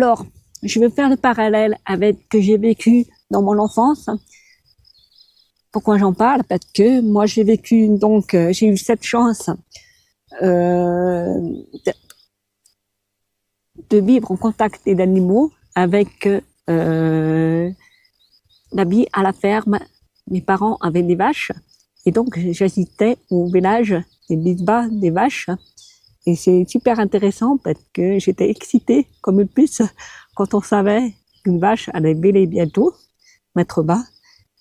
Alors, je vais faire le parallèle avec ce que j'ai vécu dans mon enfance. Pourquoi j'en parle? Parce que moi, j'ai vécu, donc, j'ai eu cette chance de vivre en contact des animaux avec la vie à la ferme. Mes parents avaient des vaches et donc j'assistais au village des bisbas des vaches. Et c'est super intéressant parce que j'étais excitée comme une puce quand on savait qu'une vache allait bêler bientôt, mettre bas.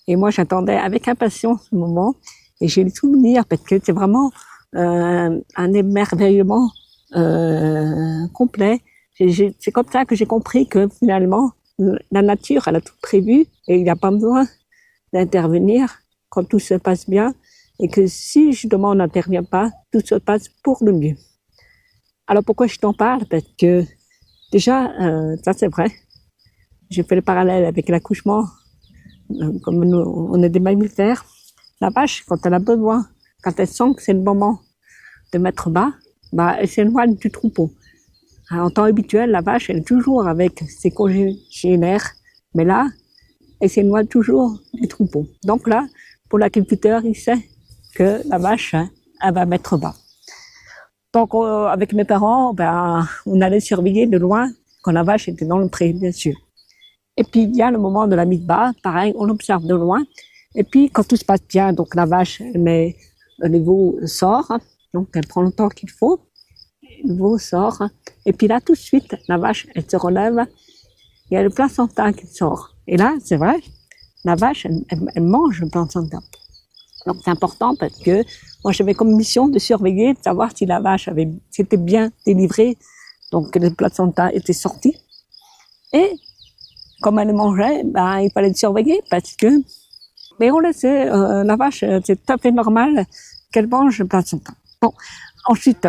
Et moi, j'attendais avec impatience ce moment. Et j'ai le souvenir parce que c'est vraiment un émerveillement complet. C'est comme ça que j'ai compris que finalement, la nature, elle a tout prévu et il n'y a pas besoin d'intervenir quand tout se passe bien. Et que si justement on n'intervient pas, tout se passe pour le mieux. Alors pourquoi je t'en parle? Parce que déjà, ça c'est vrai, j'ai fait le parallèle avec l'accouchement, comme nous, on est des mammifères. La vache, quand elle a besoin, quand elle sent que c'est le moment de mettre bas, bah, elle s'éloigne du troupeau. En temps habituel, la vache, elle est toujours avec ses congénères, mais là, elle s'éloigne toujours du troupeau. Donc là, pour l'agriculteur, il sait que la vache, elle va mettre bas. Donc, avec mes parents, ben, on allait surveiller de loin quand la vache était dans le pré, bien sûr. Et puis, il y a le moment de la mise bas, pareil, on observe de loin. Et puis, quand tout se passe bien, donc la vache, elle met le veau sort, donc elle prend le temps qu'il faut, le veau sort. Et puis là, tout de suite, la vache, elle se relève, il y a le placenta qui sort. Et là, c'est vrai, la vache, elle mange le placenta. Donc, c'est important parce que moi, j'avais comme mission de surveiller, de savoir si la vache s'était bien délivrée, donc que le placenta était sorti. Et comme elle mangeait, ben, il fallait le surveiller parce que, mais on le sait, la vache, c'est tout à fait normal qu'elle mange le placenta. Bon, ensuite,